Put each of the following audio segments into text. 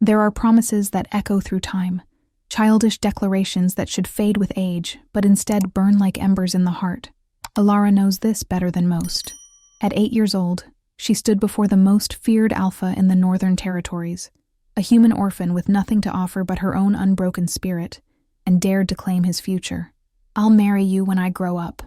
There are promises that echo through time, childish declarations that should fade with age, but instead burn like embers in the heart. Aara knows this better than most. At 8 years old, she stood before the most feared alpha in the Northern Territories, a human orphan with nothing to offer but her own unbroken spirit, and dared to claim his future. "I'll marry you when I grow up,"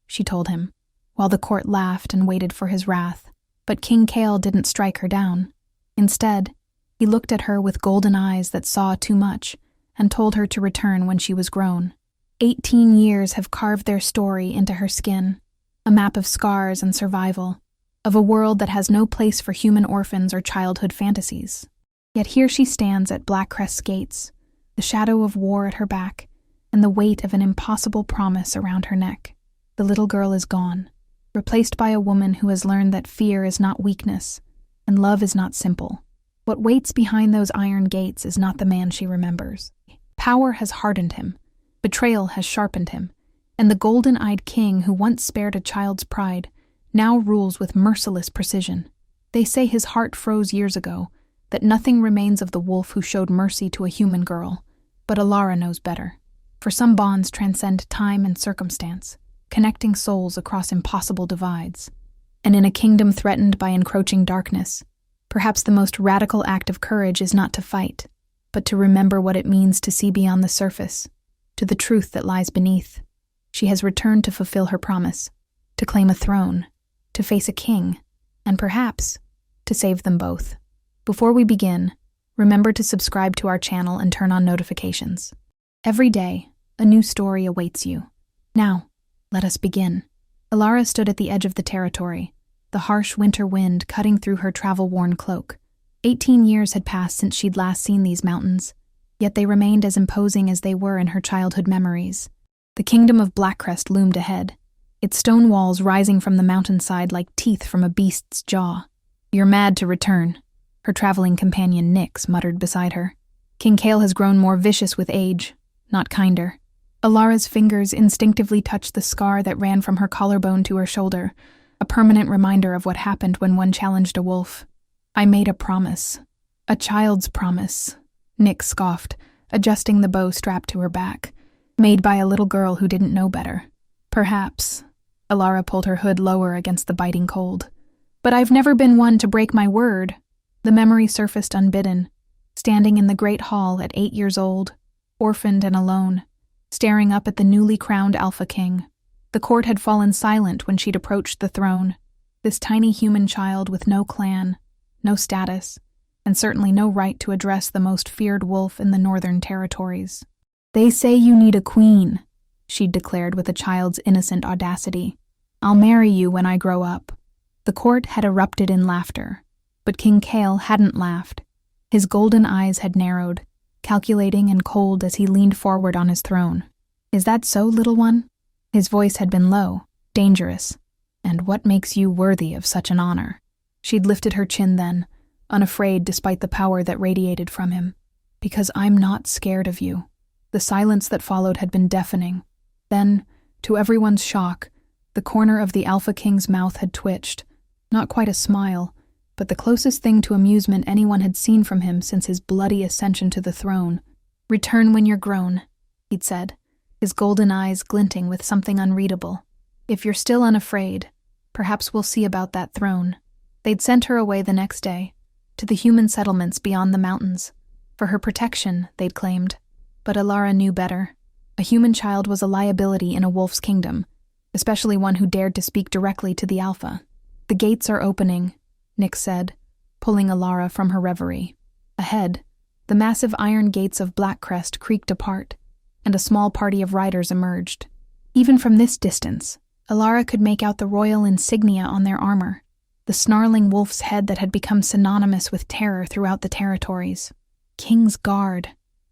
she told him, while the court laughed and waited for his wrath. But King Kale didn't strike her down. Instead, he looked at her with golden eyes that saw too much and told her to return when she was grown. 18 years have carved their story into her skin, a map of scars and survival, of a world that has no place for human orphans or childhood fantasies. Yet here she stands at Black Crest's gates, the shadow of war at her back, and the weight of an impossible promise around her neck. The little girl is gone, replaced by a woman who has learned that fear is not weakness, and love is not simple. What waits behind those iron gates is not the man she remembers. Power has hardened him, betrayal has sharpened him, and the golden-eyed king who once spared a child's pride now rules with merciless precision. They say his heart froze years ago, that nothing remains of the wolf who showed mercy to a human girl, but Aara knows better. For some bonds transcend time and circumstance, connecting souls across impossible divides. And in a kingdom threatened by encroaching darkness, perhaps the most radical act of courage is not to fight, but to remember what it means to see beyond the surface, to the truth that lies beneath. She has returned to fulfill her promise, to claim a throne, to face a king, and perhaps to save them both. Before we begin, remember to subscribe to our channel and turn on notifications. Every day, a new story awaits you. Now, let us begin. Aara stood at the edge of the territory, the harsh winter wind cutting through her travel-worn cloak. 18 years had passed since she'd last seen these mountains, yet they remained as imposing as they were in her childhood memories. The kingdom of Black Crest loomed ahead, its stone walls rising from the mountainside like teeth from a beast's jaw. "You're mad to return," her traveling companion Nyx muttered beside her. "King Kale has grown more vicious with age, not kinder." Alara's fingers instinctively touched the scar that ran from her collarbone to her shoulder, a permanent reminder of what happened when one challenged a wolf. "I made a promise. A child's promise," Nyx scoffed, adjusting the bow strapped to her back. "Made by a little girl who didn't know better." "Perhaps." Aara pulled her hood lower against the biting cold. "But I've never been one to break my word." The memory surfaced unbidden, standing in the great hall at 8 years old, orphaned and alone, staring up at the newly crowned Alpha King. The court had fallen silent when she'd approached the throne, this tiny human child with no clan, no status, and certainly no right to address the most feared wolf in the Northern Territories. "They say you need a queen," she'd declared with a child's innocent audacity. "I'll marry you when I grow up." The court had erupted in laughter, but King Kale hadn't laughed. His golden eyes had narrowed, calculating and cold as he leaned forward on his throne. "Is that so, little one?" His voice had been low, dangerous. "And what makes you worthy of such an honor?" She'd lifted her chin then, unafraid despite the power that radiated from him. "Because I'm not scared of you." The silence that followed had been deafening. Then, to everyone's shock, the corner of the Alpha King's mouth had twitched. Not quite a smile, but the closest thing to amusement anyone had seen from him since his bloody ascension to the throne. "Return when you're grown," he'd said, his golden eyes glinting with something unreadable. "If you're still unafraid, perhaps we'll see about that throne." They'd sent her away the next day, to the human settlements beyond the mountains. For her protection, they'd claimed. But Aara knew better. A human child was a liability in a wolf's kingdom, especially one who dared to speak directly to the Alpha. "The gates are opening," Nyx said, pulling Aara from her reverie. Ahead, the massive iron gates of Black Crest creaked apart, and a small party of riders emerged. Even from this distance, Aara could make out the royal insignia on their armor, the snarling wolf's head that had become synonymous with terror throughout the territories. "King's Guard,"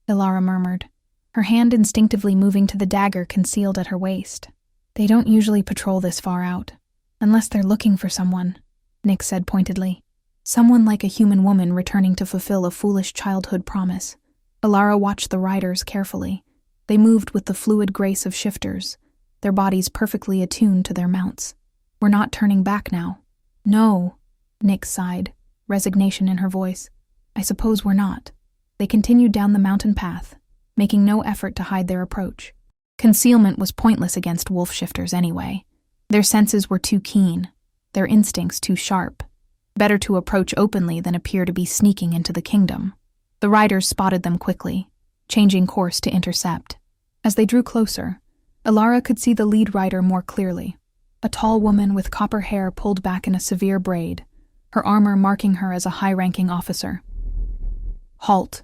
Aara murmured, her hand instinctively moving to the dagger concealed at her waist. "They don't usually patrol this far out, unless they're looking for someone," Nyx said pointedly. "Someone like a human woman returning to fulfill a foolish childhood promise." Aara watched the riders carefully. They moved with the fluid grace of shifters, their bodies perfectly attuned to their mounts. "We're not turning back now." "No," Nyx sighed, resignation in her voice. "I suppose we're not." They continued down the mountain path, making no effort to hide their approach. Concealment was pointless against wolf shifters anyway. Their senses were too keen, their instincts too sharp. Better to approach openly than appear to be sneaking into the kingdom. The riders spotted them quickly, changing course to intercept. As they drew closer, Aara could see the lead rider more clearly. A tall woman with copper hair pulled back in a severe braid, her armor marking her as a high-ranking officer. "Halt,"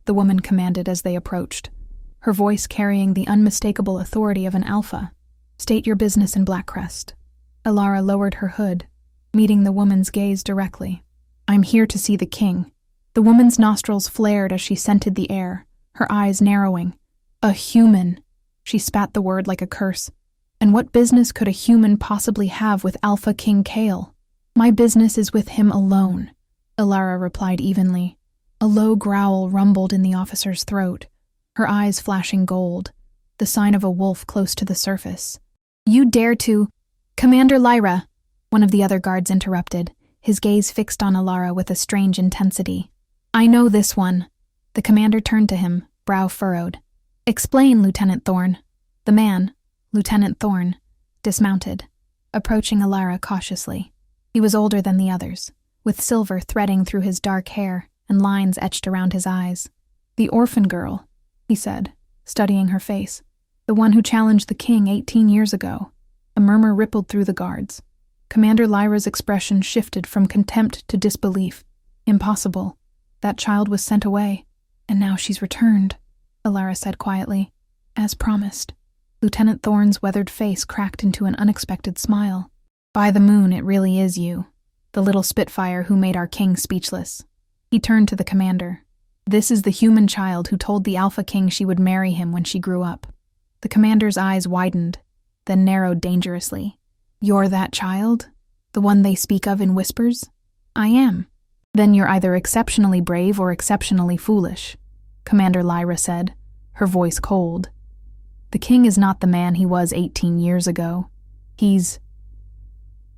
the woman commanded as they approached, her voice carrying the unmistakable authority of an alpha. "State your business in Black Crest." Aara lowered her hood, meeting the woman's gaze directly. "I'm here to see the king." The woman's nostrils flared as she scented the air, her eyes narrowing. "A human," she spat the word like a curse. "And what business could a human possibly have with Alpha King Kale?" "My business is with him alone," Aara replied evenly. A low growl rumbled in the officer's throat, her eyes flashing gold, the sign of a wolf close to the surface. "You dare to—" "Commander Lyra," one of the other guards interrupted, his gaze fixed on Aara with a strange intensity. "I know this one." The commander turned to him, brow furrowed. "Explain, Lieutenant Thorne." The man, Lieutenant Thorne, dismounted, approaching Aara cautiously. He was older than the others, with silver threading through his dark hair and lines etched around his eyes. "The orphan girl," he said, studying her face. "The one who challenged the king 18 years ago." A murmur rippled through the guards. Commander Lyra's expression shifted from contempt to disbelief. "Impossible. That child was sent away, and now she's returned," Aara said quietly. "As promised." Lieutenant Thorne's weathered face cracked into an unexpected smile. "By the moon, it really is you, the little spitfire who made our king speechless." He turned to the commander. "This is the human child who told the Alpha King she would marry him when she grew up." The commander's eyes widened, then narrowed dangerously. "You're that child? The one they speak of in whispers?" "I am." "Then you're either exceptionally brave or exceptionally foolish," Commander Lyra said, her voice cold. "The king is not the man he was 18 years ago. He's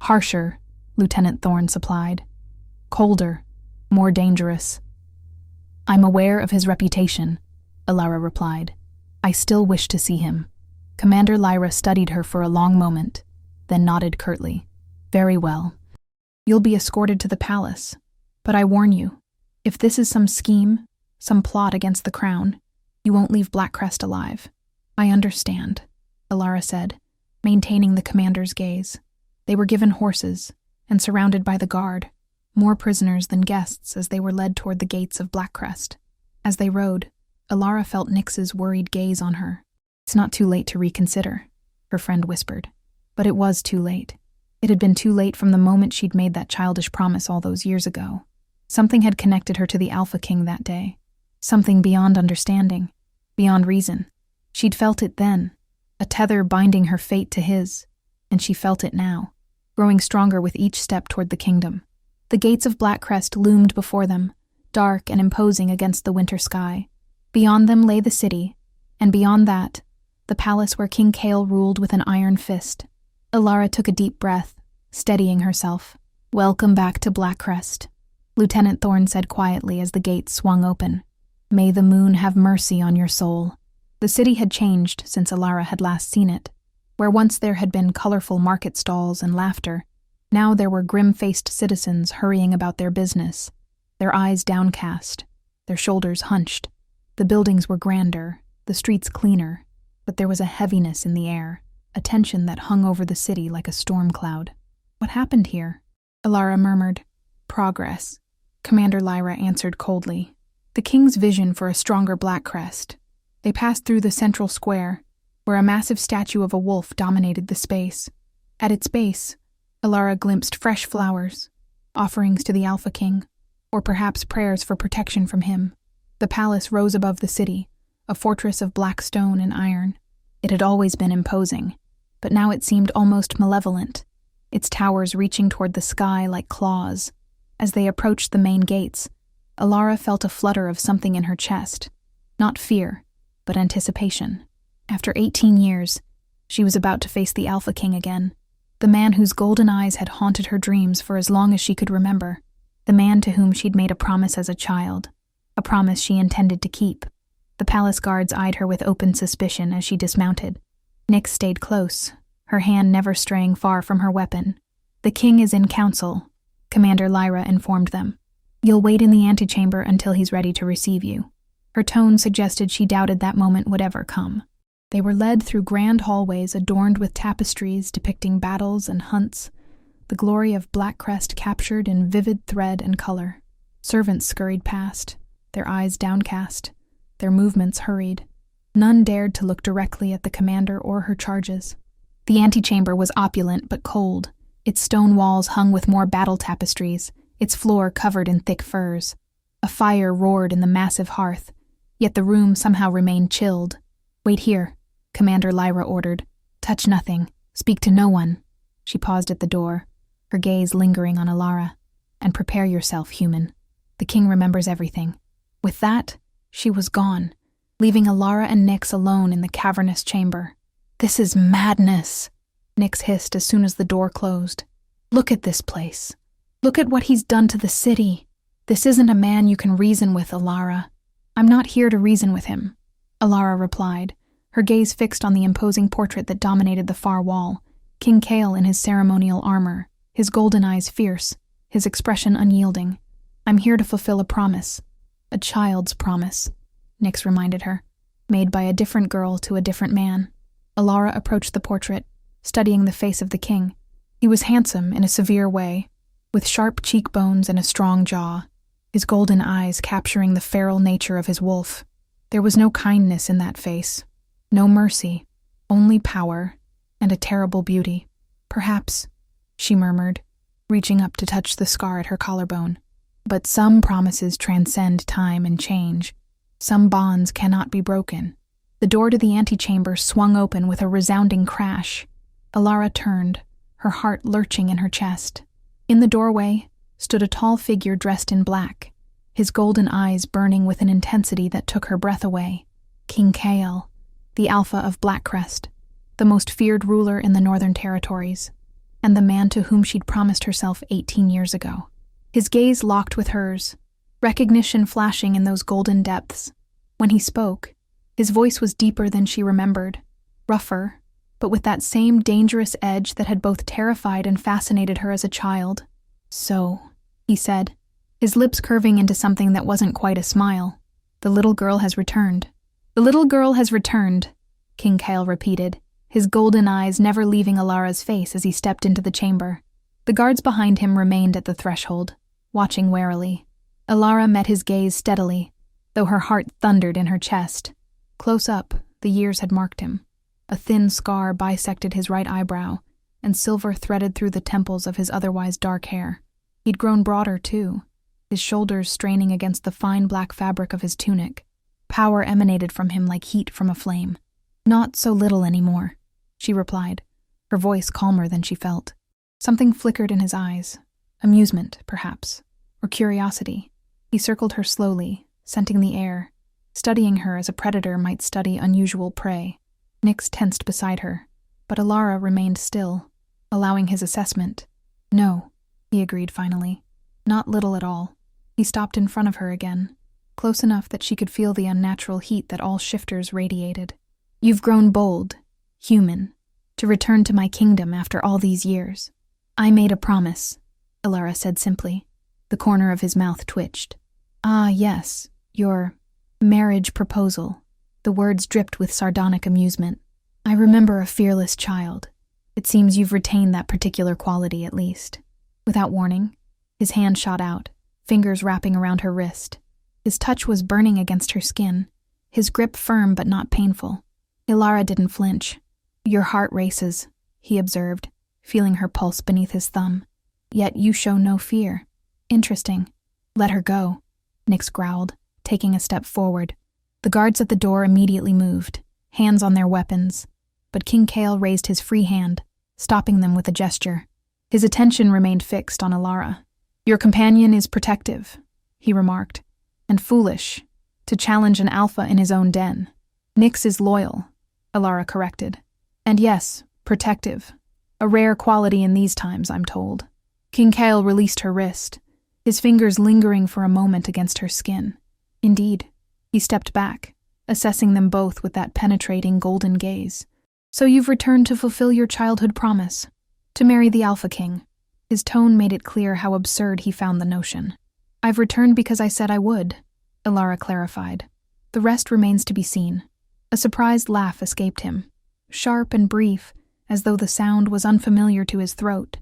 harsher," Lieutenant Thorne supplied. "Colder, more dangerous." "I'm aware of his reputation," Aara replied. "I still wish to see him." Commander Lyra studied her for a long moment, then nodded curtly. "Very well. You'll be escorted to the palace. But I warn you, if this is some scheme, some plot against the crown, you won't leave Black Crest alive." "I understand," Aara said, maintaining the commander's gaze. They were given horses and surrounded by the guard, more prisoners than guests as they were led toward the gates of Black Crest. As they rode, Aara felt Nyx's worried gaze on her. "It's not too late to reconsider," her friend whispered. But it was too late. It had been too late from the moment she'd made that childish promise all those years ago. Something had connected her to the Alpha King that day. Something beyond understanding, beyond reason. She'd felt it then, a tether binding her fate to his, and she felt it now, growing stronger with each step toward the kingdom. The gates of Black Crest loomed before them, dark and imposing against the winter sky. Beyond them lay the city, and beyond that, the palace where King Kale ruled with an iron fist. Aara took a deep breath, steadying herself. "Welcome back to Black Crest," Lieutenant Thorne said quietly as the gates swung open. "May the moon have mercy on your soul." The city had changed since Aara had last seen it. Where once there had been colorful market stalls and laughter, now there were grim-faced citizens hurrying about their business, their eyes downcast, their shoulders hunched. The buildings were grander, the streets cleaner, but there was a heaviness in the air, a tension that hung over the city like a storm cloud. "What happened here?" Aara murmured. "Progress," Commander Lyra answered coldly. "The king's vision for a stronger Black Crest." They passed through the central square, where a massive statue of a wolf dominated the space. At its base, Aara glimpsed fresh flowers, offerings to the Alpha King, or perhaps prayers for protection from him. The palace rose above the city, a fortress of black stone and iron. It had always been imposing, but now it seemed almost malevolent, its towers reaching toward the sky like claws. As they approached the main gates, Aara felt a flutter of something in her chest. Not fear, but anticipation. After 18 years, she was about to face the Alpha King again, the man whose golden eyes had haunted her dreams for as long as she could remember, the man to whom she'd made a promise as a child. a promise she intended to keep. The palace guards eyed her with open suspicion as she dismounted. Nyx stayed close, her hand never straying far from her weapon. "The king is in council," Commander Lyra informed them. "You'll wait in the antechamber until he's ready to receive you." Her tone suggested she doubted that moment would ever come. They were led through grand hallways adorned with tapestries depicting battles and hunts, the glory of Black Crest captured in vivid thread and color. Servants scurried past, their eyes downcast, their movements hurried. None dared to look directly at the commander or her charges. The antechamber was opulent but cold, its stone walls hung with more battle tapestries, its floor covered in thick furs. A fire roared in the massive hearth, yet the room somehow remained chilled. "Wait here," Commander Lyra ordered. "Touch nothing. Speak to no one." She paused at the door, her gaze lingering on Aara. "And prepare yourself, human. The king remembers everything." With that, she was gone, leaving Aara and Nyx alone in the cavernous chamber. "This is madness," Nyx hissed as soon as the door closed. "Look at this place. Look at what he's done to the city. This isn't a man you can reason with, Aara." "I'm not here to reason with him," Aara replied, her gaze fixed on the imposing portrait that dominated the far wall, King Kale in his ceremonial armor, his golden eyes fierce, his expression unyielding. "I'm here to fulfill a promise. A child's promise," Nyx reminded her, "made by a different girl to a different man." Aara approached the portrait, studying the face of the king. He was handsome in a severe way, with sharp cheekbones and a strong jaw, his golden eyes capturing the feral nature of his wolf. There was no kindness in that face, no mercy, only power and a terrible beauty. "Perhaps," she murmured, reaching up to touch the scar at her collarbone. "But some promises transcend time and change. Some bonds cannot be broken." The door to the antechamber swung open with a resounding crash. Aara turned, her heart lurching in her chest. In the doorway stood a tall figure dressed in black, his golden eyes burning with an intensity that took her breath away. King Kale, the Alpha of Black Crest, the most feared ruler in the Northern Territories, and the man to whom she'd promised herself 18 years ago. His gaze locked with hers, recognition flashing in those golden depths. When he spoke, his voice was deeper than she remembered, rougher, but with that same dangerous edge that had both terrified and fascinated her as a child. "So," he said, his lips curving into something that wasn't quite a smile. "The little girl has returned." "The little girl has returned," King Kale repeated, his golden eyes never leaving Alara's face as he stepped into the chamber. The guards behind him remained at the threshold, watching warily. Aara met his gaze steadily, though her heart thundered in her chest. Close up, the years had marked him. A thin scar bisected his right eyebrow, and silver threaded through the temples of his otherwise dark hair. He'd grown broader, too, his shoulders straining against the fine black fabric of his tunic. Power emanated from him like heat from a flame. "Not so little anymore," she replied, her voice calmer than she felt. Something flickered in his eyes, amusement, perhaps, or curiosity. He circled her slowly, scenting the air, studying her as a predator might study unusual prey. Nyx tensed beside her, but Aara remained still, allowing his assessment. "No," he agreed finally. "Not little at all." He stopped in front of her again, close enough that she could feel the unnatural heat that all shifters radiated. "You've grown bold, human, to return to my kingdom after all these years." "I made a promise," Aara said simply. The corner of his mouth twitched. "Ah, yes, your marriage proposal." The words dripped with sardonic amusement. "I remember a fearless child. It seems you've retained that particular quality, at least." Without warning, his hand shot out, fingers wrapping around her wrist. His touch was burning against her skin, his grip firm but not painful. Aara didn't flinch. "Your heart races," he observed, feeling her pulse beneath his thumb. "Yet you show no fear. Interesting." "Let her go," Nyx growled, taking a step forward. The guards at the door immediately moved, hands on their weapons, but King Kale raised his free hand, stopping them with a gesture. His attention remained fixed on Aara. "Your companion is protective," he remarked, "and foolish, to challenge an alpha in his own den." "Nyx is loyal," Aara corrected. "And yes, protective. A rare quality in these times, I'm told." King Kale released her wrist, his fingers lingering for a moment against her skin. Indeed. He stepped back, assessing them both with that penetrating golden gaze. So you've returned to fulfill your childhood promise, to marry the Alpha King. His tone made it clear how absurd he found the notion. I've returned because I said I would, Aara clarified. The rest remains to be seen. A surprised laugh escaped him, sharp and brief, as though the sound was unfamiliar to his throat.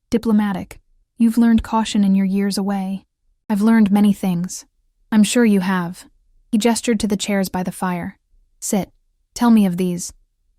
Diplomatic. You've learned caution in your years away. I've learned many things. I'm sure you have. He gestured to the chairs by the fire. Sit. Tell me of these.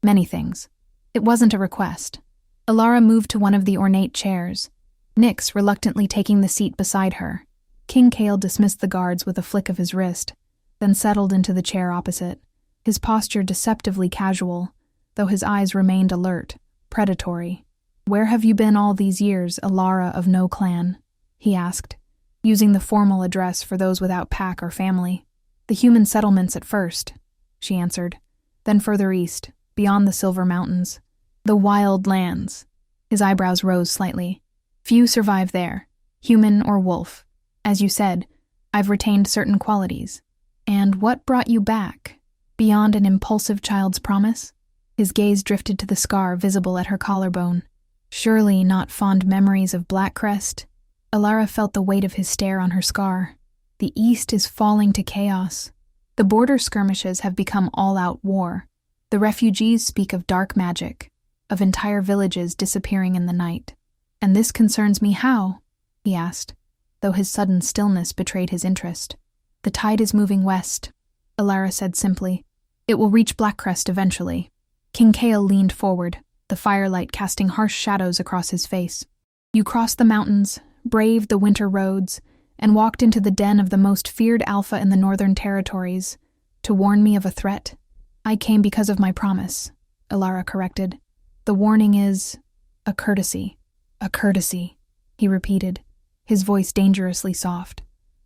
Many things. It wasn't a request. Aara moved to one of the ornate chairs, Nyx reluctantly taking the seat beside her. King Kale dismissed the guards with a flick of his wrist, then settled into the chair opposite, his posture deceptively casual, though his eyes remained alert, predatory. Where have you been all these years, Aara of no clan? He asked, using the formal address for those without pack or family. The human settlements at first, she answered, then further east, beyond the Silver Mountains. The wild lands. His eyebrows rose slightly. Few survive there, human or wolf. As you said, I've retained certain qualities. And what brought you back? Beyond an impulsive child's promise? His gaze drifted to the scar visible at her collarbone. Surely not fond memories of Black Crest? Aara felt the weight of his stare on her scar. The east is falling to chaos. The border skirmishes have become all-out war. The refugees speak of dark magic, of entire villages disappearing in the night. And this concerns me how? He asked, though his sudden stillness betrayed his interest. The tide is moving west, Aara said simply. It will reach Black Crest eventually. King Kale leaned forward, the firelight casting harsh shadows across his face. You crossed the mountains, braved the winter roads, and walked into the den of the most feared alpha in the Northern Territories, to warn me of a threat. I came because of my promise, Aara corrected. The warning is a courtesy. A courtesy, he repeated, his voice dangerously soft.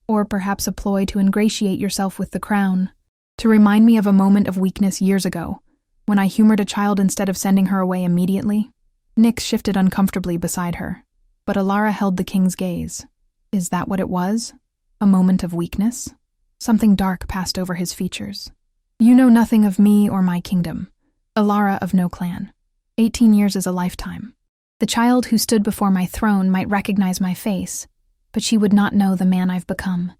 Or perhaps a ploy to ingratiate yourself with the crown, to remind me of a moment of weakness years ago, when I humored a child instead of sending her away immediately. Nyx shifted uncomfortably beside her, but Aara held the king's gaze. Is that what it was? A moment of weakness? Something dark passed over his features. You know nothing of me or my kingdom, Aara of no clan. 18 years is a lifetime. The child who stood before my throne might recognize my face, but she would not know the man I've become.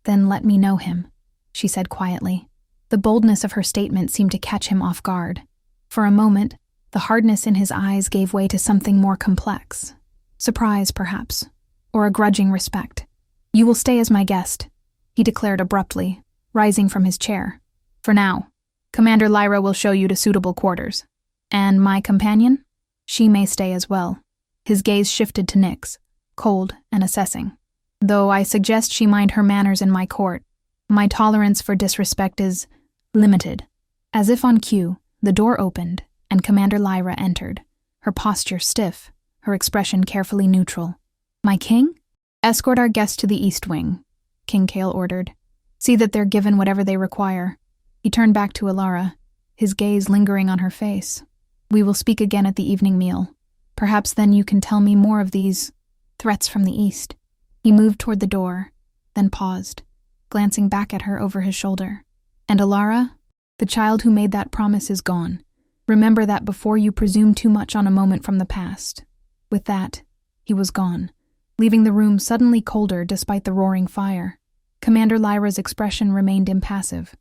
Then let me know him, she said quietly. The boldness of her statement seemed to catch him off guard. For a moment, the hardness in his eyes gave way to something more complex. Surprise, perhaps, or a grudging respect. You will stay as my guest, he declared abruptly, rising from his chair. For now, Commander Lyra will show you to suitable quarters. And my companion? She may stay as well. His gaze shifted to Nyx, cold and assessing. Though I suggest she mind her manners in my court, my tolerance for disrespect is limited. As if on cue, the door opened, and Commander Lyra entered, her posture stiff, her expression carefully neutral. My king? Escort our guests to the East Wing, King Kale ordered. See that they're given whatever they require. He turned back to Aara, his gaze lingering on her face. We will speak again at the evening meal. Perhaps then you can tell me more of these threats from the east. He moved toward the door, then paused, glancing back at her over his shoulder. And Aara, the child who made that promise is gone. Remember that before you presume too much on a moment from the past. With that, he was gone, leaving the room suddenly colder despite the roaring fire. Commander Lyra's expression remained impassive,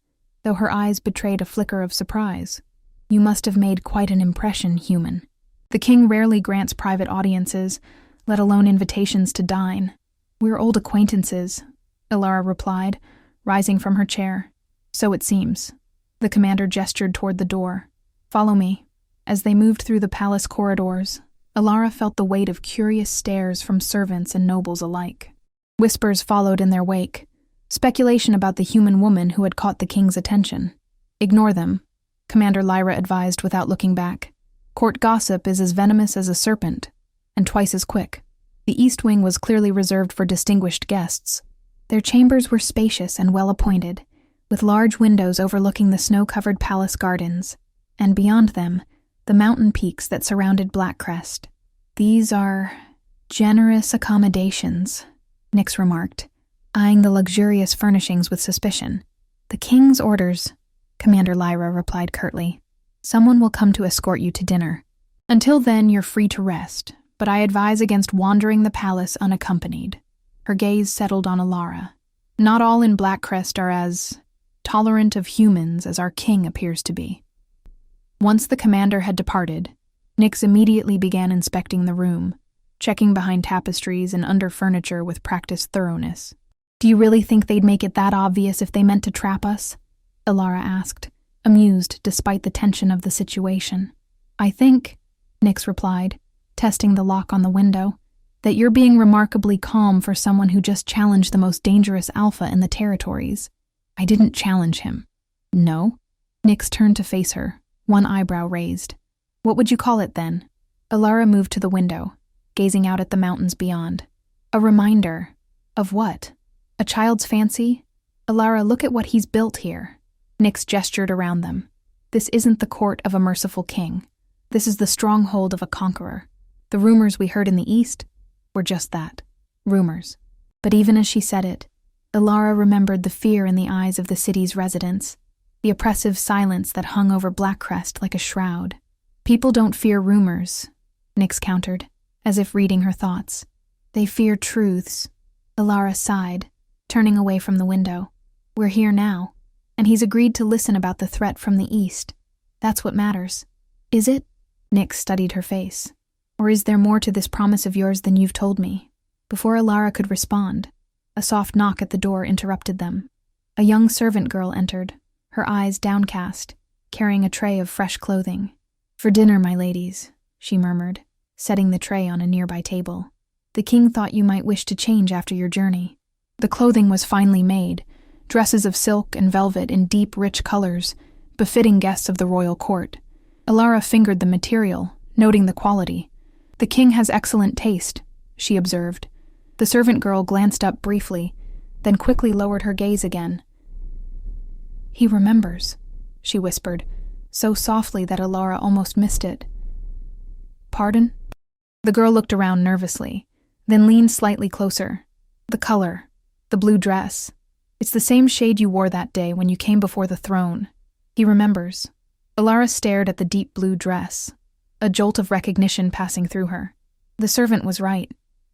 though her eyes betrayed a flicker of surprise. You must have made quite an impression, human. The king rarely grants private audiences, let alone invitations to dine. We're old acquaintances, Aara replied, rising from her chair. So it seems. The commander gestured toward the door. Follow me. As they moved through the palace corridors, Aara felt the weight of curious stares from servants and nobles alike. Whispers followed in their wake, speculation about the human woman who had caught the king's attention. Ignore them, Commander Lyra advised without looking back. Court gossip is as venomous as a serpent, and twice as quick. The East Wing was clearly reserved for distinguished guests. Their chambers were spacious and well-appointed, with large windows overlooking the snow-covered palace gardens, and beyond them, the mountain peaks that surrounded Black Crest. These are generous accommodations, Nyx remarked, eyeing the luxurious furnishings with suspicion. "The king's orders," Commander Lyra replied curtly. "Someone will come to escort you to dinner. Until then, you're free to rest, but I advise against wandering the palace unaccompanied." Her gaze settled on Aara. "Not all in Black Crest are as tolerant of humans as our king appears to be." Once the commander had departed, Nyx immediately began inspecting the room, checking behind tapestries and under furniture with practiced thoroughness. "Do you really think they'd make it that obvious if they meant to trap us?" Aara asked, amused despite the tension of the situation. "I think," Nyx replied, testing the lock on the window, "that you're being remarkably calm for someone who just challenged the most dangerous alpha in the territories." "I didn't challenge him." "No?" Nyx turned to face her, one eyebrow raised. "What would you call it then?" Aara moved to the window, gazing out at the mountains beyond. "A reminder." "Of what? A child's fancy?" "Aara, look at what he's built here." Nyx gestured around them. "This isn't the court of a merciful king. This is the stronghold of a conqueror. The rumors we heard in the east were just that, rumors." But even as she said it, Aara remembered the fear in the eyes of the city's residents, the oppressive silence that hung over Black Crest like a shroud. "People don't fear rumors," Nyx countered, as if reading her thoughts. "They fear truths." Aara sighed, turning away from the window. "We're here now, and he's agreed to listen about the threat from the east. That's what matters." "Is it?" Nyx studied her face. "Or is there more to this promise of yours than you've told me?" Before Aara could respond, a soft knock at the door interrupted them. A young servant girl entered, her eyes downcast, carrying a tray of fresh clothing. "For dinner, my ladies," she murmured, setting the tray on a nearby table. "The king thought you might wish to change after your journey." The clothing was finely made, dresses of silk and velvet in deep, rich colors, befitting guests of the royal court. Aara fingered the material, noting the quality. "The king has excellent taste," she observed. The servant girl glanced up briefly, then quickly lowered her gaze again. "He remembers," she whispered, so softly that Aara almost missed it. "Pardon?" The girl looked around nervously, then leaned slightly closer. "The color, the blue dress. It's the same shade you wore that day when you came before the throne." "He remembers." Aara stared at the deep blue dress, a jolt of recognition passing through her. The servant was right.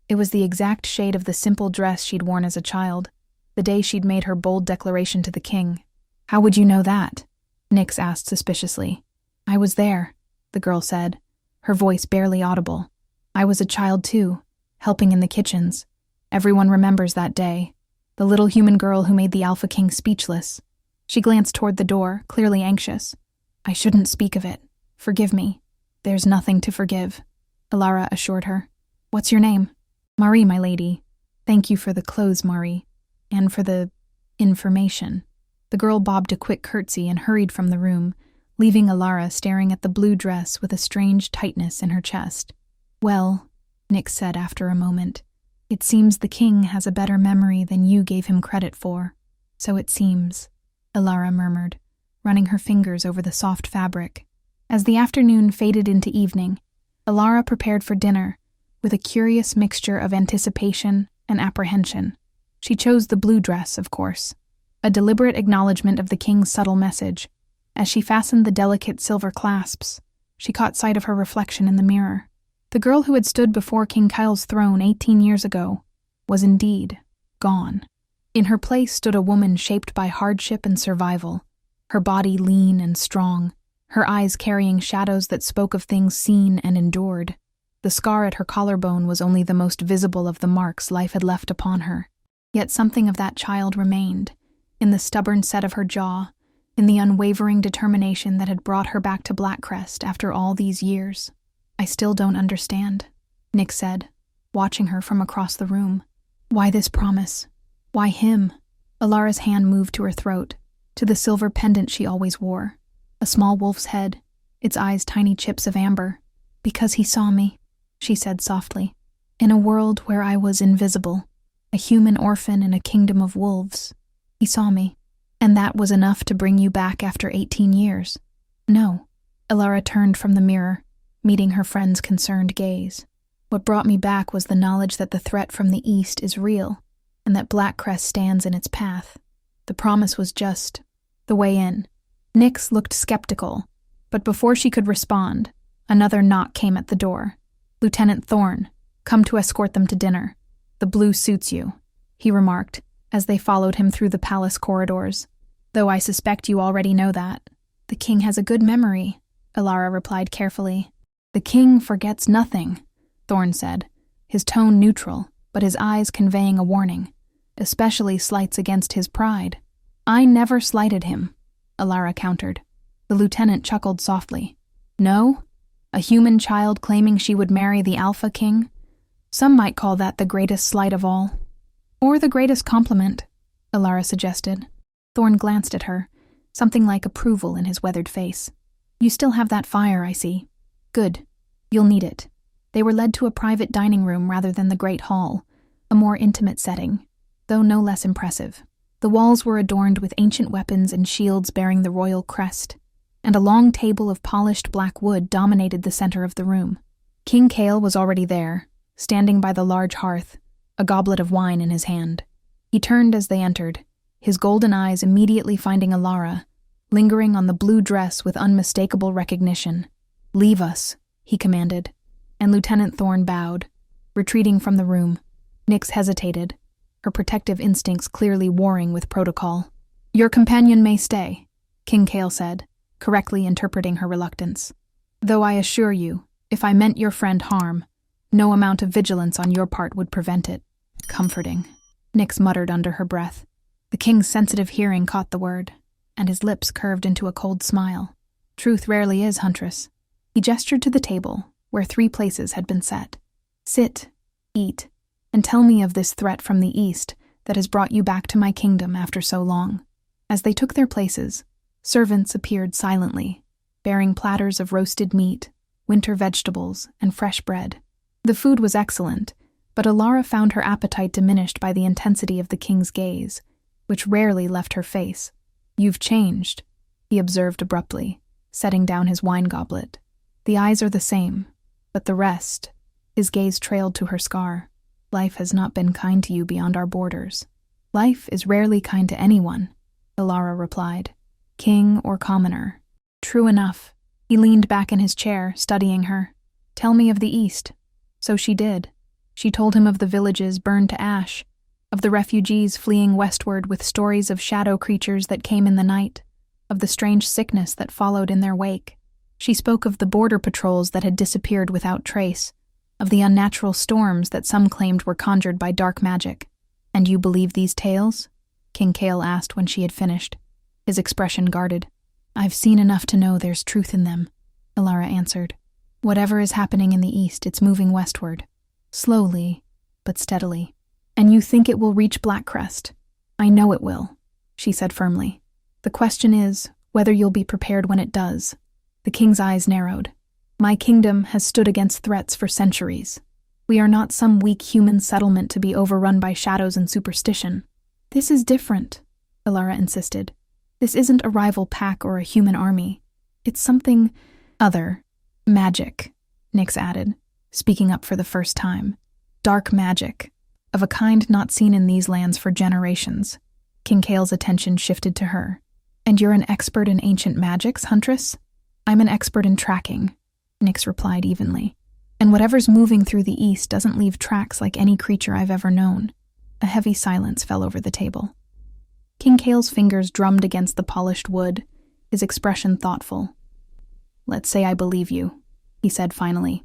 It was the exact shade of the simple dress she'd worn as a child, the day she'd made her bold declaration to the king. "How would you know that?" Nyx asked suspiciously. "I was there," the girl said, her voice barely audible. "I was a child too, helping in the kitchens. Everyone remembers that day. The little human girl who made the Alpha King speechless." She glanced toward the door, clearly anxious. "I shouldn't speak of it. Forgive me." "There's nothing to forgive," Aara assured her. "What's your name?" "Marie, my lady." "Thank you for the clothes, Marie. And for the information." The girl bobbed a quick curtsy and hurried from the room, leaving Aara staring at the blue dress with a strange tightness in her chest. "Well," Nyx said after a moment, "it seems the king has a better memory than you gave him credit for." "So it seems," Aara murmured, running her fingers over the soft fabric. As the afternoon faded into evening, Aara prepared for dinner, with a curious mixture of anticipation and apprehension. She chose the blue dress, of course, a deliberate acknowledgement of the king's subtle message. As she fastened the delicate silver clasps, she caught sight of her reflection in the mirror. The girl who had stood before King Kyle's throne 18 years ago was indeed gone. In her place stood a woman shaped by hardship and survival, her body lean and strong, her eyes carrying shadows that spoke of things seen and endured. The scar at her collarbone was only the most visible of the marks life had left upon her. Yet something of that child remained, in the stubborn set of her jaw, in the unwavering determination that had brought her back to Black Crest after all these years. "I still don't understand," Nyx said, watching her from across the room. "Why this promise? Why him?" Alara's hand moved to her throat, to the silver pendant she always wore, a small wolf's head, its eyes tiny chips of amber. "Because he saw me," she said softly, "in a world where I was invisible, a human orphan in a kingdom of wolves. He saw me, and that was enough to bring you back after 18 years. "No." Aara turned from the mirror, meeting her friend's concerned gaze. "What brought me back was the knowledge that the threat from the east is real, and that Black Crest stands in its path. The promise was just the way in. Nyx looked skeptical, but before she could respond, another knock came at the door. "Lieutenant Thorne, come to escort them to dinner. The blue suits you," he remarked, as they followed him through the palace corridors. "Though I suspect you already know that. The king has a good memory," Aara replied carefully. "The king forgets nothing," Thorne said, his tone neutral, but his eyes conveying a warning, especially slights against his pride. "I never slighted him," Aara countered. The lieutenant chuckled softly. "No? A human child claiming she would marry the Alpha King? Some might call that the greatest slight of all. Or the greatest compliment," Aara suggested. Thorne glanced at her, something like approval in his weathered face. "You still have that fire, I see. Good. You'll need it." They were led to a private dining room rather than the great hall, a more intimate setting, though no less impressive. The walls were adorned with ancient weapons and shields bearing the royal crest, and a long table of polished black wood dominated the center of the room. King Cale was already there, standing by the large hearth, a goblet of wine in his hand. He turned as they entered, his golden eyes immediately finding Aara, lingering on the blue dress with unmistakable recognition. "Leave us," he commanded, and Lieutenant Thorne bowed, retreating from the room. Nyx hesitated, her protective instincts clearly warring with protocol. "Your companion may stay," King Cale said, correctly interpreting her reluctance. "Though I assure you, if I meant your friend harm, no amount of vigilance on your part would prevent it." "Comforting," Nyx muttered under her breath. The king's sensitive hearing caught the word, and his lips curved into a cold smile. "Truth rarely is, Huntress." He gestured to the table, where 3 places had been set. "Sit, eat, and tell me of this threat from the east that has brought you back to my kingdom after so long." As they took their places, servants appeared silently, bearing platters of roasted meat, winter vegetables, and fresh bread. The food was excellent, but Aara found her appetite diminished by the intensity of the king's gaze, which rarely left her face. "You've changed," he observed abruptly, setting down his wine goblet. "The eyes are the same, but the rest," his gaze trailed to her scar. "Life has not been kind to you beyond our borders." "Life is rarely kind to anyone," Aara replied, "king or commoner." "True enough." He leaned back in his chair, studying her. "Tell me of the east." So she did. She told him of the villages burned to ash, of the refugees fleeing westward with stories of shadow creatures that came in the night, of the strange sickness that followed in their wake. She spoke of the border patrols that had disappeared without trace, of the unnatural storms that some claimed were conjured by dark magic. "And you believe these tales?" King Cale asked when she had finished, his expression guarded. "I've seen enough to know there's truth in them," Aara answered. "Whatever is happening in the east, it's moving westward. Slowly, but steadily. And you think it will reach Black Crest?" "I know it will," she said firmly. "The question is whether you'll be prepared when it does." The king's eyes narrowed. "My kingdom has stood against threats for centuries. We are not some weak human settlement to be overrun by shadows and superstition." "This is different," Aara insisted. "This isn't a rival pack or a human army. It's something other. Magic," Nyx added, speaking up for the first time. "Dark magic, of a kind not seen in these lands for generations." King Cale's attention shifted to her. "And you're an expert in ancient magics, Huntress?" "I'm an expert in tracking," Nyx replied evenly. "And whatever's moving through the east doesn't leave tracks like any creature I've ever known." A heavy silence fell over the table. King Cale's fingers drummed against the polished wood, his expression thoughtful. "Let's say I believe you," he said finally.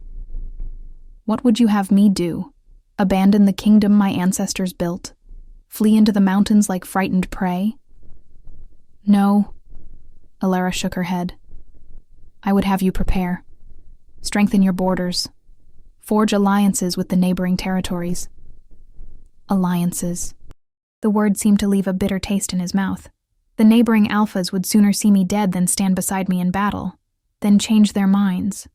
"What would you have me do? Abandon the kingdom my ancestors built? Flee into the mountains like frightened prey?" "No," Aara shook her head. "I would have you prepare. Strengthen your borders. Forge alliances with the neighboring territories." Alliances. The word seemed to leave a bitter taste in his mouth. "The neighboring alphas would sooner see me dead than stand beside me in battle. Then change their minds,"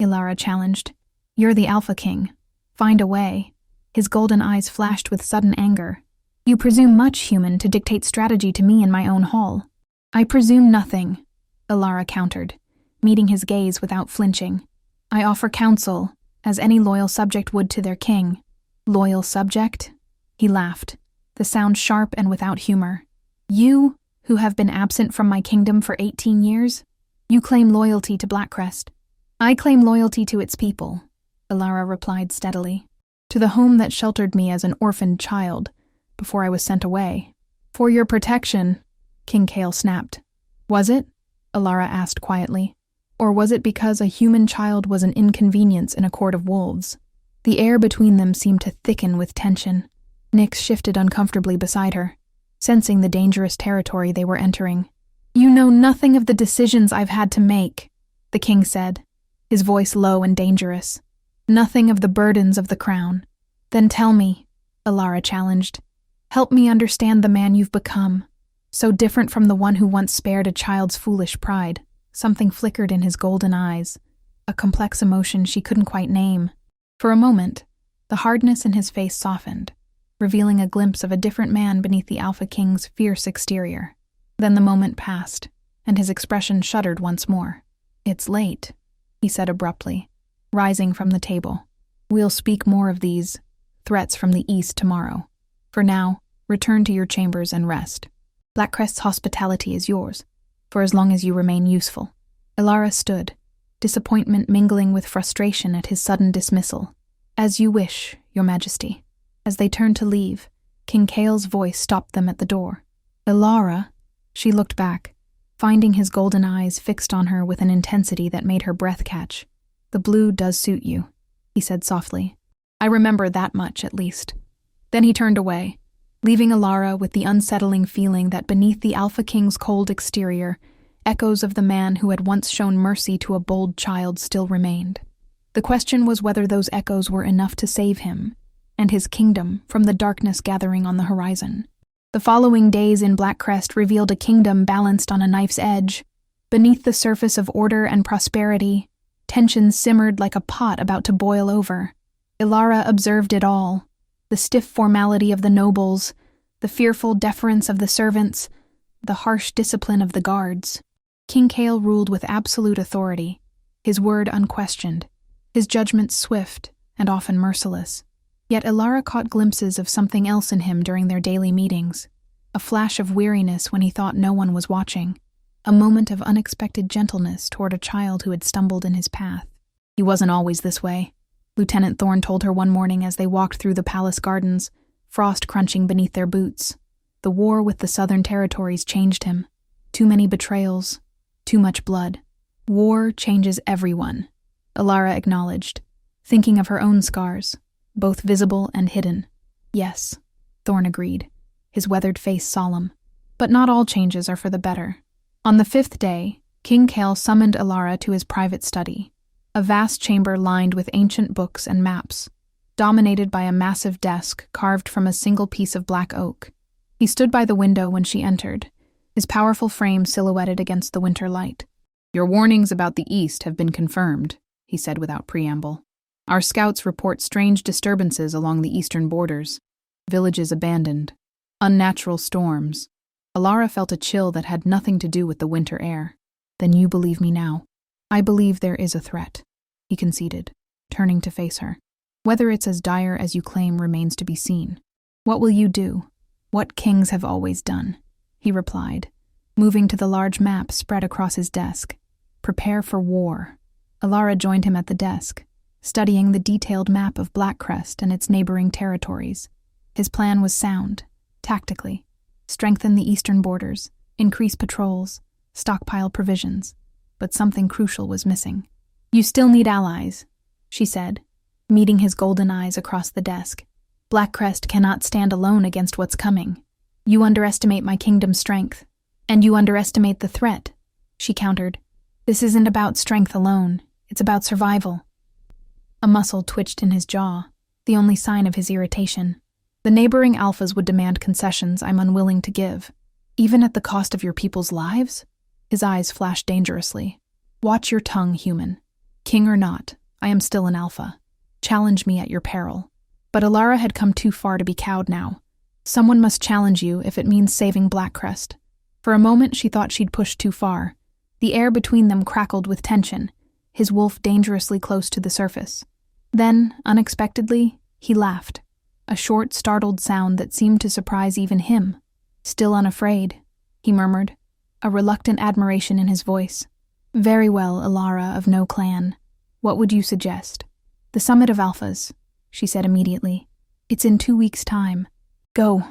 Aara challenged. "You're the Alpha King. Find a way." His golden eyes flashed with sudden anger. "You presume much, human, to dictate strategy to me in my own hall." "I presume nothing," Aara countered, meeting his gaze without flinching. "I offer counsel, as any loyal subject would to their king." "Loyal subject?" He laughed, the sound sharp and without humor. You, who have been absent from my kingdom for 18 years, you claim loyalty to Black Crest. I claim loyalty to its people, Aara replied steadily. To the home that sheltered me as an orphaned child before I was sent away. For your protection, King Kale snapped. Was it? Aara asked quietly. Or was it because a human child was an inconvenience in a court of wolves? The air between them seemed to thicken with tension. Nyx shifted uncomfortably beside her, sensing the dangerous territory they were entering. You know nothing of the decisions I've had to make, the king said, his voice low and dangerous. Nothing of the burdens of the crown. Then tell me, Aara challenged. Help me understand the man you've become. So different from the one who once spared a child's foolish pride. Something flickered in his golden eyes, a complex emotion she couldn't quite name. For a moment, the hardness in his face softened, revealing a glimpse of a different man beneath the Alpha King's fierce exterior. Then the moment passed, and his expression shuddered once more. It's late, he said abruptly, rising from the table. We'll speak more of these threats from the east tomorrow. For now, return to your chambers and rest. Black Crest's hospitality is yours, for as long as you remain useful. Aara stood, disappointment mingling with frustration at his sudden dismissal. As you wish, Your Majesty. As they turned to leave, King Kale's voice stopped them at the door. Aara, she looked back, finding his golden eyes fixed on her with an intensity that made her breath catch. The blue does suit you, he said softly. I remember that much, at least. Then he turned away, leaving Aara with the unsettling feeling that beneath the Alpha King's cold exterior, echoes of the man who had once shown mercy to a bold child still remained. The question was whether those echoes were enough to save him and his kingdom from the darkness gathering on the horizon. The following days in Black Crest revealed a kingdom balanced on a knife's edge. Beneath the surface of order and prosperity, tension simmered like a pot about to boil over. Aara observed it all. The stiff formality of the nobles, the fearful deference of the servants, the harsh discipline of the guards. King Kale ruled with absolute authority, his word unquestioned, his judgment swift and often merciless. Yet Aara caught glimpses of something else in him during their daily meetings, a flash of weariness when he thought no one was watching, a moment of unexpected gentleness toward a child who had stumbled in his path. He wasn't always this way, Lieutenant Thorne told her one morning as they walked through the palace gardens, frost crunching beneath their boots. The war with the southern territories changed him. Too many betrayals, too much blood. War changes everyone, Aara acknowledged, thinking of her own scars, both visible and hidden. Yes, Thorne agreed, his weathered face solemn. But not all changes are for the better. On the 5th day, King Kale summoned Aara to his private study, a vast chamber lined with ancient books and maps, dominated by a massive desk carved from a single piece of black oak. He stood by the window when she entered, his powerful frame silhouetted against the winter light. Your warnings about the east have been confirmed, he said without preamble. Our scouts report strange disturbances along the eastern borders, villages abandoned, unnatural storms. Aara felt a chill that had nothing to do with the winter air. Then you believe me now. I believe there is a threat, he conceded, turning to face her. Whether it's as dire as you claim remains to be seen. What will you do? What kings have always done, he replied, moving to the large map spread across his desk. Prepare for war. Aara joined him at the desk, studying the detailed map of Black Crest and its neighboring territories. His plan was sound, tactically. Strengthen the eastern borders, increase patrols, stockpile provisions. But something crucial was missing. You still need allies, she said, meeting his golden eyes across the desk. Black Crest cannot stand alone against what's coming. You underestimate my kingdom's strength, and you underestimate the threat, she countered. This isn't about strength alone, it's about survival. A muscle twitched in his jaw, the only sign of his irritation. The neighboring alphas would demand concessions I'm unwilling to give, even at the cost of your people's lives? His eyes flashed dangerously. Watch your tongue, human. King or not, I am still an alpha. Challenge me at your peril. But Aara had come too far to be cowed now. Someone must challenge you if it means saving Black Crest. For a moment she thought she'd pushed too far. The air between them crackled with tension, his wolf dangerously close to the surface. Then, unexpectedly, he laughed. A short, startled sound that seemed to surprise even him. Still unafraid, he murmured, a reluctant admiration in his voice. Very well, Aara of no clan. What would you suggest? The summit of Alphas, she said immediately. It's in 2 weeks' time. Go.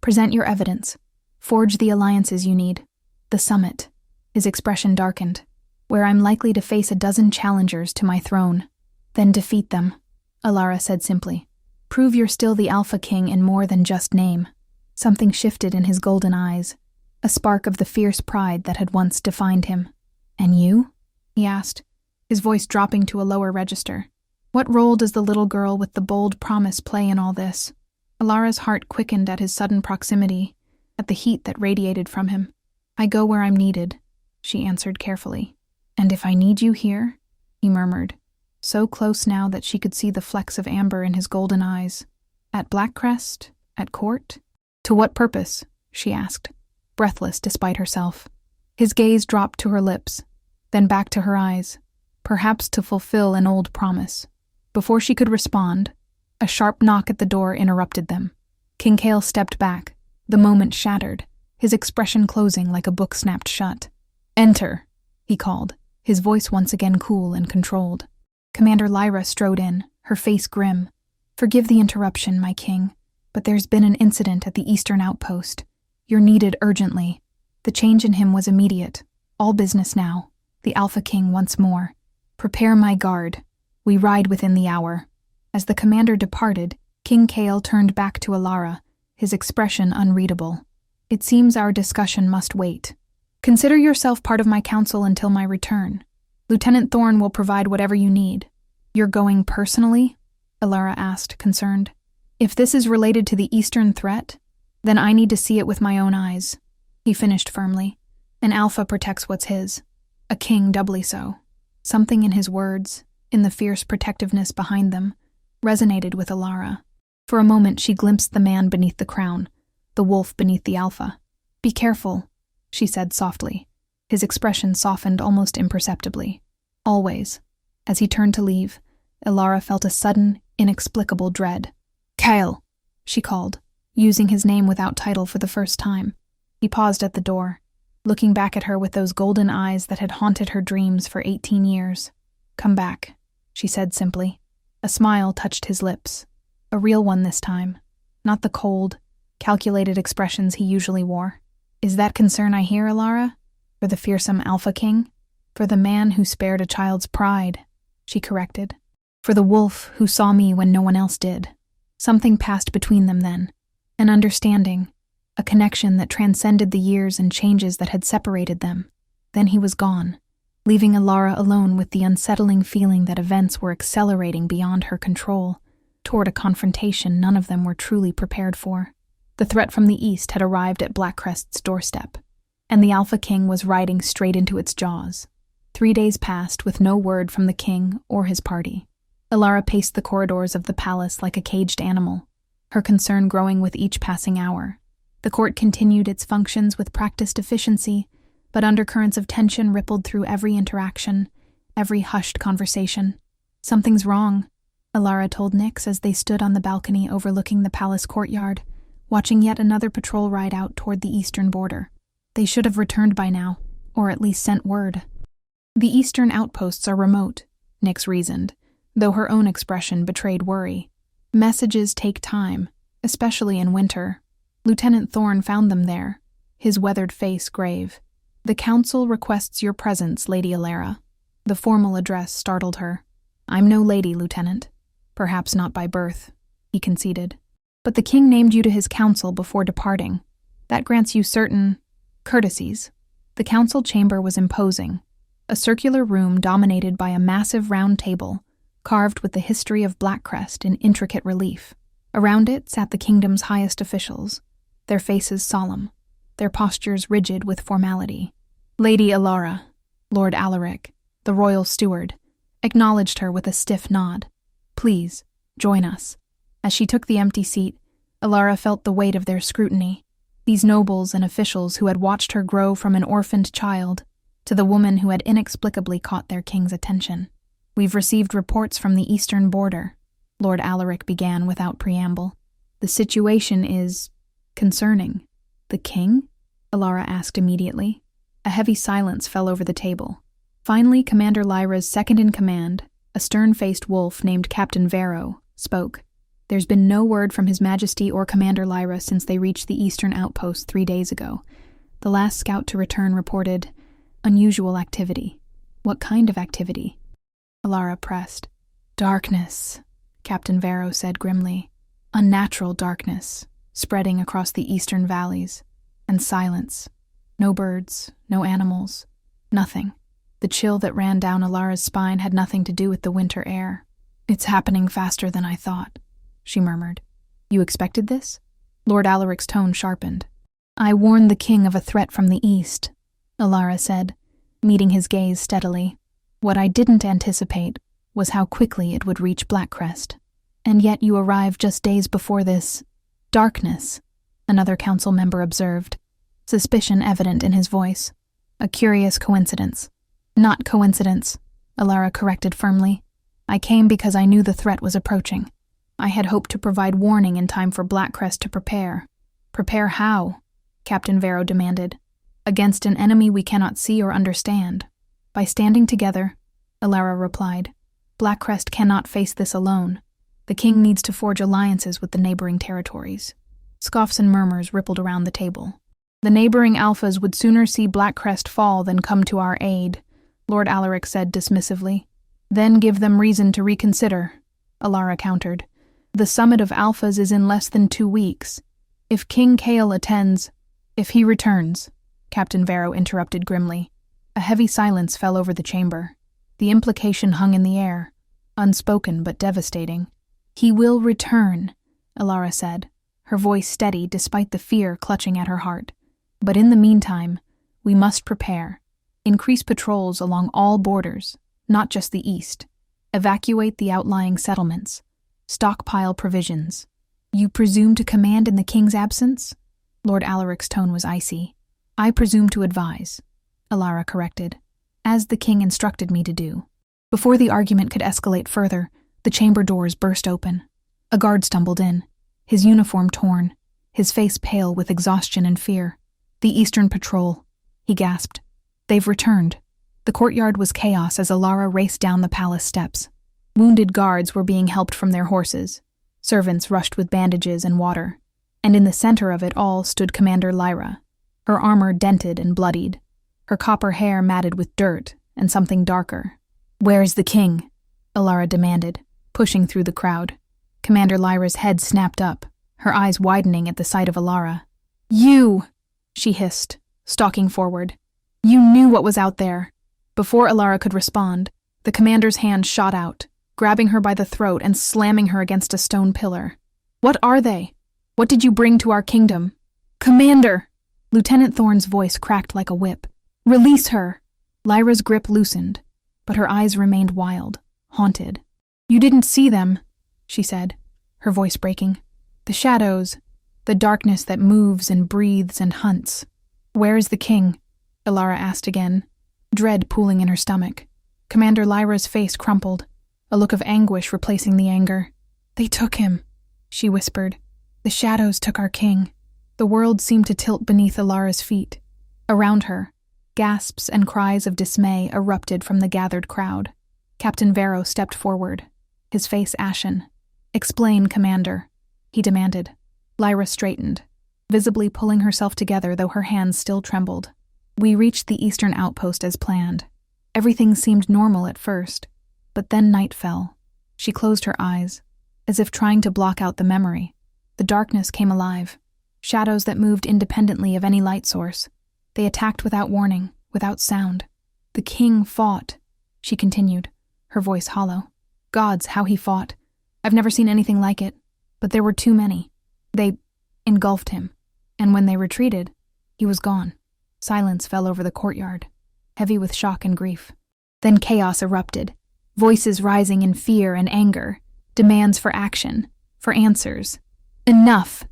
Present your evidence. Forge the alliances you need. The summit. His expression darkened. Where I'm likely to face a dozen challengers to my throne. Then defeat them, Aara said simply. Prove you're still the Alpha King in more than just name. Something shifted in his golden eyes, a spark of the fierce pride that had once defined him. And you? He asked, his voice dropping to a lower register. What role does the little girl with the bold promise play in all this? Alara's heart quickened at his sudden proximity, at the heat that radiated from him. I go where I'm needed, she answered carefully. And if I need you here? He murmured, so close now that she could see the flecks of amber in his golden eyes. At Black Crest? At court? To what purpose? She asked, breathless despite herself. His gaze dropped to her lips, then back to her eyes, perhaps to fulfill an old promise. Before she could respond, a sharp knock at the door interrupted them. King Kale stepped back, the moment shattered, his expression closing like a book snapped shut. Enter, he called, his voice once again cool and controlled. Commander Lyra strode in, her face grim. Forgive the interruption, my king, but there's been an incident at the eastern outpost. You're needed urgently. The change in him was immediate. All business now. The Alpha King once more. Prepare my guard. We ride within the hour. As the commander departed, King Kale turned back to Aara, his expression unreadable. It seems our discussion must wait. Consider yourself part of my council until my return. Lieutenant Thorne will provide whatever you need. You're going personally? Aara asked, concerned. If this is related to the eastern threat, then I need to see it with my own eyes. He finished firmly. An alpha protects what's his. A king doubly so. Something in his words, in the fierce protectiveness behind them, resonated with Aara. For a moment she glimpsed the man beneath the crown, the wolf beneath the alpha. Be careful, she said softly. His expression softened almost imperceptibly. Always. As he turned to leave, Aara felt a sudden, inexplicable dread. Kyle, she called, using his name without title for the first time. He paused at the door, looking back at her with those golden eyes that had haunted her dreams for 18 years. Come back, she said simply. A smile touched his lips. A real one this time, not the cold, calculated expressions he usually wore. Is that concern I hear, Aara? For the fearsome Alpha King? For the man who spared a child's pride, she corrected. For the wolf who saw me when no one else did. Something passed between them then. An understanding, a connection that transcended the years and changes that had separated them. Then he was gone, leaving Aara alone with the unsettling feeling that events were accelerating beyond her control, toward a confrontation none of them were truly prepared for. The threat from the east had arrived at Black Crest's doorstep, and the Alpha King was riding straight into its jaws. 3 days passed with no word from the king or his party. Aara paced the corridors of the palace like a caged animal, her concern growing with each passing hour. The court continued its functions with practiced efficiency, but undercurrents of tension rippled through every interaction, every hushed conversation. Something's wrong, Aara told Nyx as they stood on the balcony overlooking the palace courtyard, watching yet another patrol ride out toward the eastern border. They should have returned by now, or at least sent word. The eastern outposts are remote, Nyx reasoned, though her own expression betrayed worry. Messages take time, especially in winter. Lieutenant Thorne found them there, his weathered face grave. The council requests your presence, Lady Aara. The formal address startled her. I'm no lady, Lieutenant. Perhaps not by birth, he conceded. But the king named you to his council before departing. That grants you certain courtesies. The council chamber was imposing, a circular room dominated by a massive round table, carved with the history of Black Crest in intricate relief. Around it sat the kingdom's highest officials, their faces solemn, their postures rigid with formality. Lady Aara, Lord Alaric, the royal steward, acknowledged her with a stiff nod. Please, join us. As she took the empty seat, Aara felt the weight of their scrutiny. These nobles and officials who had watched her grow from an orphaned child to the woman who had inexplicably caught their king's attention. We've received reports from the eastern border, Lord Alaric began without preamble. The situation is concerning. The king? Aara asked immediately. A heavy silence fell over the table. Finally, Commander Lyra's second-in-command, a stern-faced wolf named Captain Vero, spoke. There's been no word from His Majesty or Commander Lyra since they reached the eastern outpost 3 days ago. The last scout to return reported unusual activity. What kind of activity? Aara pressed. Darkness, Captain Vero said grimly. Unnatural darkness, spreading across the eastern valleys. And silence. No birds, no animals, nothing. The chill that ran down Alara's spine had nothing to do with the winter air. It's happening faster than I thought, she murmured. You expected this? Lord Alaric's tone sharpened. I warned the king of a threat from the east, Aara said, meeting his gaze steadily. What I didn't anticipate was how quickly it would reach Black Crest. And yet you arrived just days before this darkness, another council member observed, suspicion evident in his voice. A curious coincidence. Not coincidence, Aara corrected firmly. I came because I knew the threat was approaching. I had hoped to provide warning in time for Black Crest to prepare. Prepare how? Captain Vero demanded. Against an enemy we cannot see or understand. By standing together, Aara replied. Black Crest cannot face this alone. The king needs to forge alliances with the neighboring territories. Scoffs and murmurs rippled around the table. The neighboring alphas would sooner see Black Crest fall than come to our aid, Lord Alaric said dismissively. Then give them reason to reconsider, Aara countered. The summit of alphas is in less than 2 weeks. If King Kale attends, if he returns, Captain Vero interrupted grimly. A heavy silence fell over the chamber. The implication hung in the air, unspoken but devastating. He will return, Aara said, her voice steady despite the fear clutching at her heart. But in the meantime, we must prepare. Increase patrols along all borders, not just the east. Evacuate the outlying settlements. Stockpile provisions. You presume to command in the king's absence? Lord Alaric's tone was icy. I presume to advise, Aara corrected, as the king instructed me to do. Before the argument could escalate further, the chamber doors burst open. A guard stumbled in, his uniform torn, his face pale with exhaustion and fear. The Eastern Patrol, he gasped. They've returned. The courtyard was chaos as Aara raced down the palace steps. Wounded guards were being helped from their horses. Servants rushed with bandages and water. And in the center of it all stood Commander Lyra, her armor dented and bloodied, her copper hair matted with dirt and something darker. Where's the king? Aara demanded, pushing through the crowd. Commander Lyra's head snapped up, her eyes widening at the sight of Aara. You! She hissed, stalking forward. You knew what was out there. Before Aara could respond, the commander's hand shot out, grabbing her by the throat and slamming her against a stone pillar. What are they? What did you bring to our kingdom? Commander! Lieutenant Thorne's voice cracked like a whip. Release her! Lyra's grip loosened, but her eyes remained wild, haunted. You didn't see them, she said, her voice breaking. The shadows, the darkness that moves and breathes and hunts. Where is the king? Aara asked again, dread pooling in her stomach. Commander Lyra's face crumpled, a look of anguish replacing the anger. They took him, she whispered. The shadows took our king. The world seemed to tilt beneath Alara's feet. Around her, gasps and cries of dismay erupted from the gathered crowd. Captain Vero stepped forward, his face ashen. Explain, Commander, he demanded. Lyra straightened, visibly pulling herself together though her hands still trembled. We reached the eastern outpost as planned. Everything seemed normal at first, but then night fell. She closed her eyes, as if trying to block out the memory. The darkness came alive, shadows that moved independently of any light source. They attacked without warning, without sound. The king fought, she continued, her voice hollow. Gods, how he fought. I've never seen anything like it, but there were too many. They engulfed him, and when they retreated, he was gone. Silence fell over the courtyard, heavy with shock and grief. Then chaos erupted, voices rising in fear and anger, demands for action, for answers. Enough!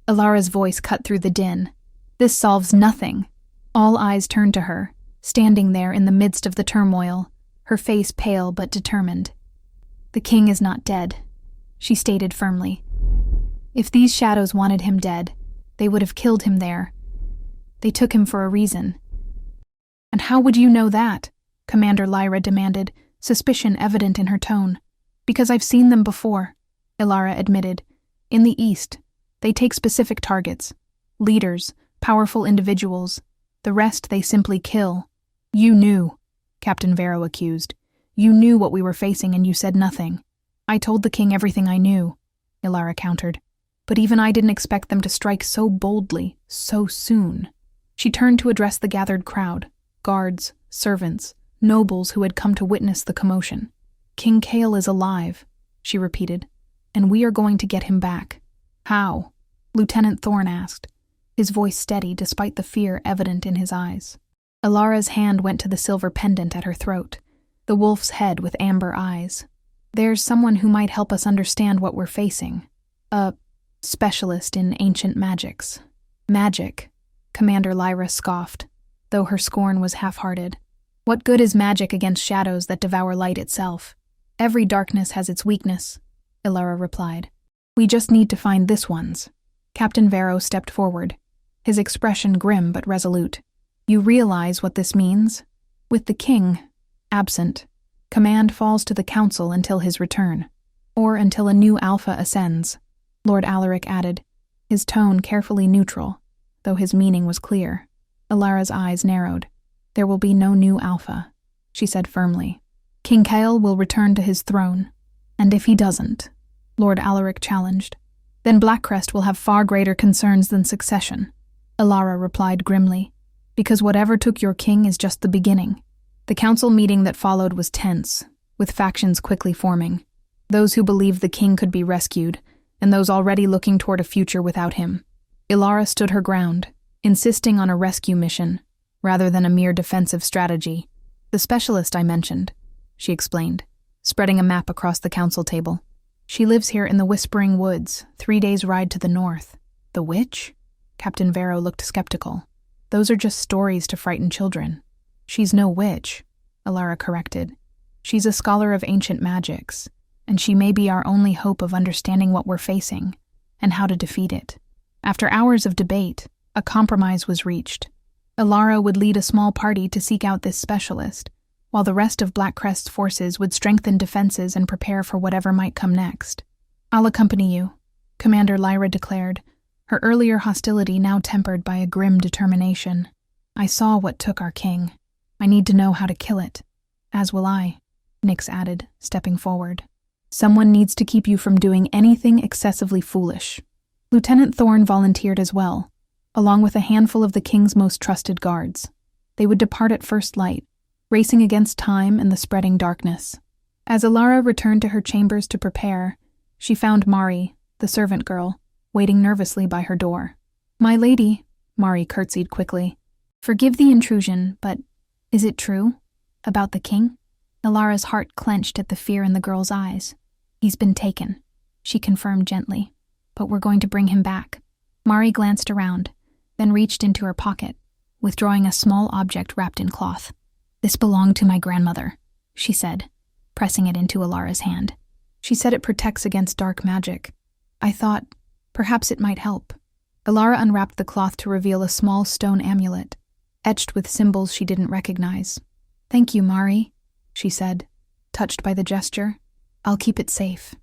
Alara's voice cut through the din. This solves nothing. All eyes turned to her, standing there in the midst of the turmoil, her face pale but determined. The king is not dead, she stated firmly. If these shadows wanted him dead, they would have killed him there. They took him for a reason. And how would you know that? Commander Lyra demanded, suspicion evident in her tone. Because I've seen them before, Aara admitted. In the East, they take specific targets. Leaders, powerful individuals. The rest they simply kill. You knew, Captain Vero accused. You knew what we were facing and you said nothing. I told the king everything I knew, Aara countered. But even I didn't expect them to strike so boldly, so soon. She turned to address the gathered crowd, guards, servants, nobles who had come to witness the commotion. King Kale is alive, she repeated, and we are going to get him back. How? Lieutenant Thorne asked, his voice steady despite the fear evident in his eyes. Alara's hand went to the silver pendant at her throat, the wolf's head with amber eyes. There's someone who might help us understand what we're facing. A specialist in ancient magics. Magic, Commander Lyra scoffed, though her scorn was half-hearted. What good is magic against shadows that devour light itself? Every darkness has its weakness, Aara replied. We just need to find this one's. Captain Vero stepped forward, his expression grim but resolute. You realize what this means? With the king absent, command falls to the council until his return, or until a new alpha ascends, Lord Alaric added, his tone carefully neutral, though his meaning was clear. Alara's eyes narrowed. There will be no new alpha, she said firmly. King Kale will return to his throne, and if he doesn't, Lord Alaric challenged, then Black Crest will have far greater concerns than succession, Aara replied grimly, because whatever took your king is just the beginning. The council meeting that followed was tense, with factions quickly forming, those who believed the king could be rescued, and those already looking toward a future without him. Aara stood her ground, insisting on a rescue mission, rather than a mere defensive strategy. The specialist I mentioned, she explained, spreading a map across the council table. She lives here in the Whispering Woods, 3 days' ride to the north. The witch? Captain Vero looked skeptical. Those are just stories to frighten children. She's no witch, Aara corrected. She's a scholar of ancient magics, and she may be our only hope of understanding what we're facing, and how to defeat it. After hours of debate, a compromise was reached. Aara would lead a small party to seek out this specialist, while the rest of Black Crest's forces would strengthen defenses and prepare for whatever might come next. I'll accompany you, Commander Lyra declared, her earlier hostility now tempered by a grim determination. I saw what took our king. I need to know how to kill it. As will I, Nyx added, stepping forward. Someone needs to keep you from doing anything excessively foolish. Lieutenant Thorne volunteered as well, along with a handful of the king's most trusted guards. They would depart at first light, racing against time and the spreading darkness. As Aara returned to her chambers to prepare, she found Mari, the servant girl, waiting nervously by her door. My lady, Mari curtsied quickly. Forgive the intrusion, but is it true? About the king? Alara's heart clenched at the fear in the girl's eyes. He's been taken, she confirmed gently, but we're going to bring him back. Mari glanced around, then reached into her pocket, withdrawing a small object wrapped in cloth. This belonged to my grandmother, she said, pressing it into Alara's hand. She said it protects against dark magic. I thought, perhaps it might help. Aara unwrapped the cloth to reveal a small stone amulet, etched with symbols she didn't recognize. Thank you, Mari, she said, touched by the gesture. I'll keep it safe.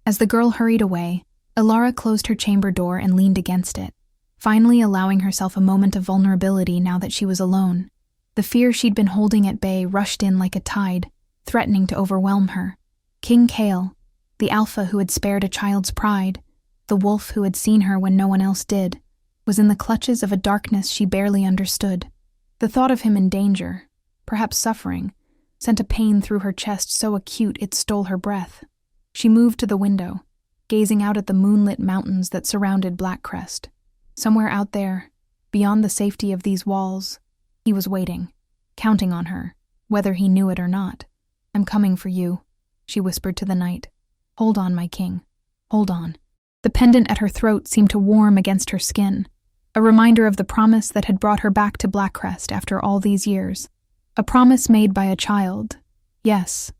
As the girl hurried away, Aara closed her chamber door and leaned against it, finally allowing herself a moment of vulnerability now that she was alone. The fear she'd been holding at bay rushed in like a tide, threatening to overwhelm her. King Kale, the alpha who had spared a child's pride, the wolf who had seen her when no one else did, was in the clutches of a darkness she barely understood. The thought of him in danger, perhaps suffering, sent a pain through her chest so acute it stole her breath. She moved to the window, gazing out at the moonlit mountains that surrounded Black Crest. Somewhere out there, beyond the safety of these walls, he was waiting, counting on her, whether he knew it or not. I'm coming for you, she whispered to the night. Hold on, my king. Hold on. The pendant at her throat seemed to warm against her skin, a reminder of the promise that had brought her back to Black Crest after all these years. A promise made by a child, yes,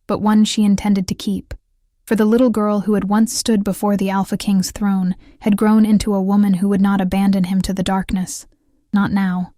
but one she intended to keep. For the little girl who had once stood before the Alpha King's throne had grown into a woman who would not abandon him to the darkness, Not now.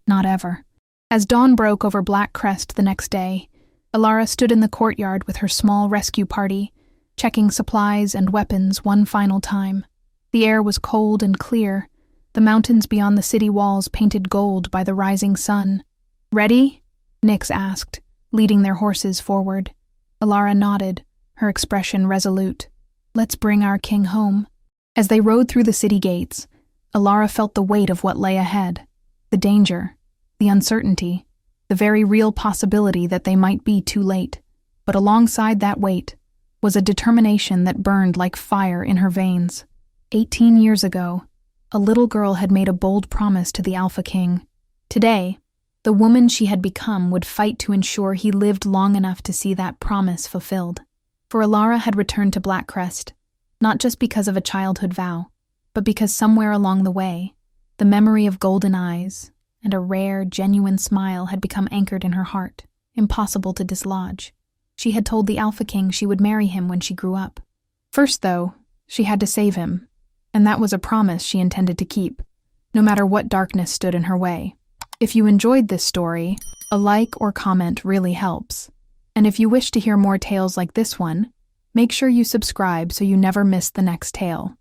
Not ever. As dawn broke over Black Crest the next day, Aara stood in the courtyard with her small rescue party, checking supplies and weapons one final time. The air was cold and clear, the mountains beyond the city walls painted gold by the rising sun. "Ready?" Nyx asked, leading their horses forward. Aara nodded, her expression resolute. "Let's bring our king home." As they rode through the city gates, Aara felt the weight of what lay ahead. The danger, the uncertainty, the very real possibility that they might be too late. But alongside that weight was a determination that burned like fire in her veins. 18 years ago, a little girl had made a bold promise to the Alpha King. Today, the woman she had become would fight to ensure he lived long enough to see that promise fulfilled. For Aara had returned to Black Crest, not just because of a childhood vow, but because somewhere along the way, the memory of golden eyes and a rare, genuine smile had become anchored in her heart, impossible to dislodge. She had told the Alpha King she would marry him when she grew up. First, though, she had to save him, and that was a promise she intended to keep, no matter what darkness stood in her way. If you enjoyed this story, a like or comment really helps. And if you wish to hear more tales like this one, make sure you subscribe so you never miss the next tale.